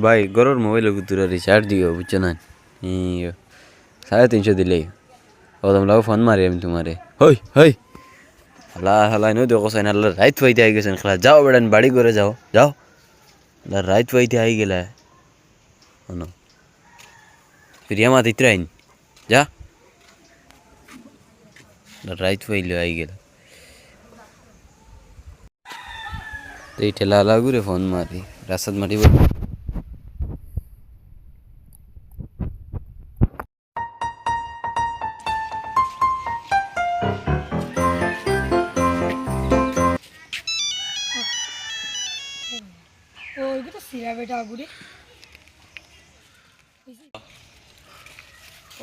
ভাই গরুর মোবাইল ভিতরে রিচার্জ দিও বুঝছো না 350 দিলেই ও তোমরা ফোন মারি আমি তোমারে হই হই হালা হালা নই দেখো সাইন হালা রাইত পাইতে আই গেছেন খেলা যাও বেড়ান বাড়ি করে যাও যাও রাইত পাইতে আই গেলা শোনো ফিরিয়া মা দিত্রাইন যা রাইত পাইলে আই গেল এই ঠেলা লাগুরে ফোন মারি রাস্তাত মাটি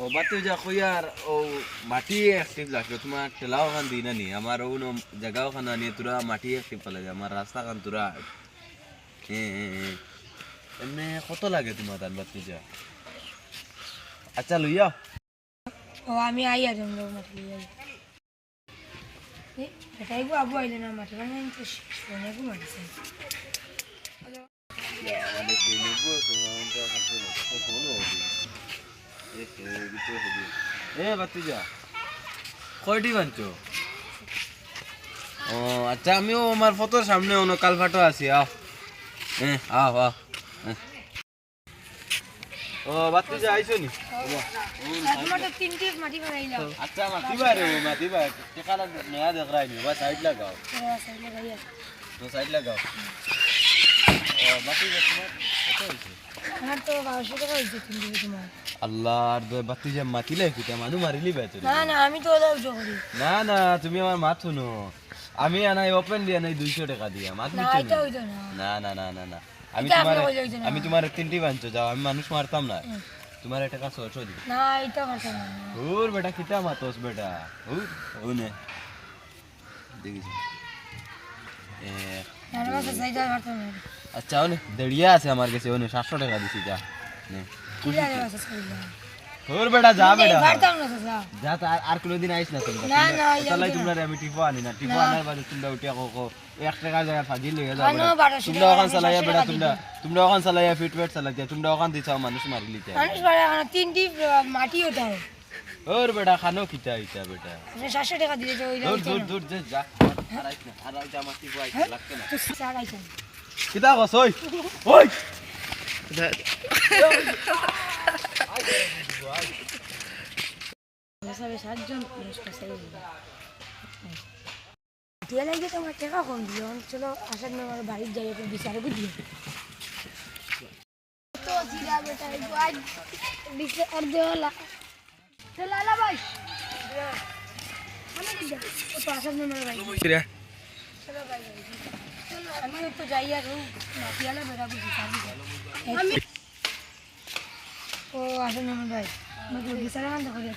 ও বাতে যা কইয়ার ও মাটি একটিভ লাগলো তোমার ঠেলাও খান দিই না নি আমার ও জায়গাও খান আনিয়ে তোরা মাটি একটিভ পালে আমার রাস্তা খান তোরা এমনি কত লাগে তোমার ধান বাতি যা আচ্ছা লইয়া ও আমি আই আর জন্য মাটি লই এটাই গো আবু আইলে না মাটি মানে তো শুনে গো মাটি আমাদের কি নিবো তোমার কাছে ফোন হবে এ বাতি যা কয়টি বানছো ও আচ্ছা আমিও আমার ফটোর সামনে অন্য কালফাটো আছি আও আও আও ও বাতি যা আইছো নি তোমার তো তিনটি মাটি বানাইলাম আচ্ছা মাটি বাইরে মাটি বাইরে টেকালা নয়া দেখ রাই নি বা সাইড লাগাও সাইড লাগাইয়া তো সাইড লাগাও ও বাতি যা তোমার কত হইছে আমার তো 1200 টাকা হইছে তিনটি তোমার আল্লাহর দয় বাতি যা মাটি লাগি তা মানু মারিলি বেচ না না আমি তো ওলা উজো করি না না তুমি আমার মাত শুনো আমি আনাই ওপেন দিয়া নাই 200 টাকা দিয়া মাত না এটা হইতো না না না না না আমি এটা তোমার আপনি বলে হইতো না। আমি তোমার তিনটি বানছো যাও আমি মানুষ মারতাম না তোমার টাকা 100 দিই না এটা করতাম না ওর বেটা কিতা মাতোস বেটা ওনে দেখিস না না সাইডা করতাম না আচ্ছা ওনে দেড়িয়া আছে আমার কাছে ওনে 700 টাকা দিছি যা নে কি লাগে বাসা সাইডা ওর বেটা যা বেটা করতাম না চাচা যা আর কোনদিন আইস না তোমরা না না তাহলে তোমরা আমি টিপো আনি না টিপো আনার বাদে তোমরা উঠিয়া কো 1 টাকা জায়গা ফাজিল হয়ে যাবে আনো 1200 তোমরা ওখান চালাইয়া বেটা তোমরা ওখান চালাইয়া ফিটওয়েট চালাইয়া তোমরা ওখান দিছাও মানুষ মারিলি চাই মানুষ বাড়া তিনটি মাটি ওঠাও ওর বেটা খানো কিতা ইতা বেটা আপনি 700 টাকা দিলে তো ওই দূর দূর দূর যা আর যা মাটি বই লাগতে না তো সারাইছেন কিতা কস ওই ওই সবে 7 জন পুলিশ কাছে দিয়ে লাগে তোমার টাকা কম দিও চলো আসার না আমার বাড়ির যাই একটু বিচারে বুঝি তো জিরা বেটা আজ বিচার আর দেওয়ালা তো লালা ভাই আমি দিই তো আসার না আমার বাড়ি চলো ভাই চলো আমি তো যাই আর মাটিয়ালা বেটা বুঝি আমি ও আসার না আমার ভাই আমাকে বিচারে আনতে করে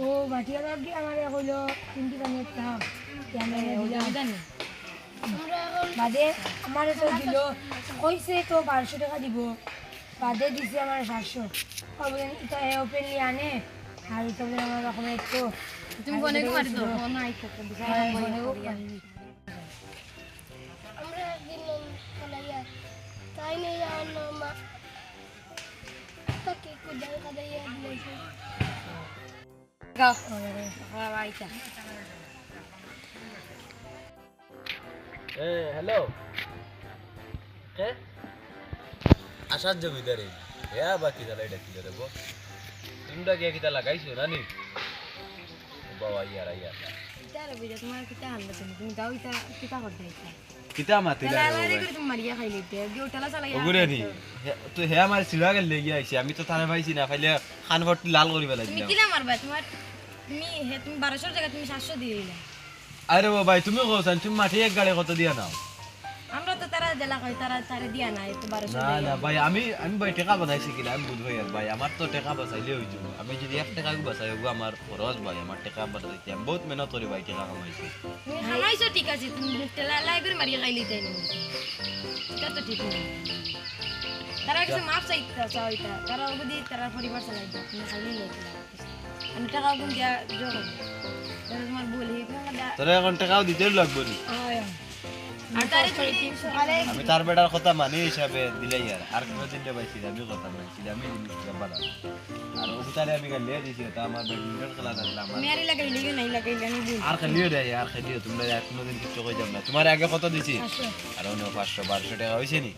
ও মাটিয়ালা কি আমার হলো তিনটি বানিয়ে থাম বাদে আমার তো দিল কইছে তো 1200 টাকা দিব বাদে দিছে আমার 700 বলেন এটা ওপেনলি আনে আর এটা বলে আমার রকম একটু তুমি কোনে মারি দাও না আইতা আমরা একদিন কলাইয়া তাই নেই জানো মা তাকে কোদাল কাদাইয়া দিয়েছে গাও আইতা হ্যালো কে আসার জমিদারে বাকি তাহলে এটা কি দেবো তোমরা কে কিতা লাগাইছো নানি বাবা ইয়ার ইয়ার কিতার বিরে তোমার কিতা হাল তুমি দাও ইতা কিতা করতে আইতা কিতা মাতিলা লালা করে তুমি মারিয়া খাইলিতে গেউটালা চালাইয়া ওগুরে নি তো হে আমার সিলা গেল লেগে আইছি আমি তো থানে পাইছি না খাইলে খানভট লাল করি ফেলাই তুমি কিলা মারবা তোমার তুমি 1200 টাকা তুমি 700 দিয়ে দিলা আরে ও ভাই তুমি কোসান তুমি মাটি এক গাড়ি কত দিয়া নাও আমরা তো তারা জেলা কই তারা দিয়া না তো 1200 না না ভাই আমি ভাই টাকা বাঁচাইছি কিনা আমি বুঝ ভাই আর ভাই আমার তো টাকা বাঁচাইলে হই যাব আমি যদি 1 টাকা বাঁচাই ওগো আমার খরচ ভাই আমার টাকা বাঁচাইতে আমি বহুত মেহনত করি ভাই টাকা কামাইছি খাইছো ঠিক আছে তুমি লাই করে মারিয়া খাইলি তাই না এটা তো ঠিক না তারা কিছু মাপ চাইতা চাইতা তারা ওদি তারা পরিবার চালাই দাও তুমি খাইলি লাগে আমি টাকা গুন দিয়া জোর তোমার বলি তোরা এখন টাকাও দিতে লাগবে নি আমি তার বেটার কথা মানি হিসাবে দিলে আর কোনো দিনটা পাইছি আমি কথা মানছি আমি জিনিসটা বাড়া আর ওটারে আমি লিয়ে দিছি তা আমার ব্যাডমিন্টন খেলা থাকলে আমার আর খেলিও দেয় আর খেলিও তোমরা আর কোনোদিন কিছু কই যাব না তোমার আগে কত দিছি আর অন্য 500 1200 টাকা হইছে নি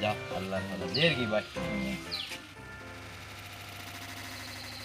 যাও আল্লাহর কথা দের কি ভাই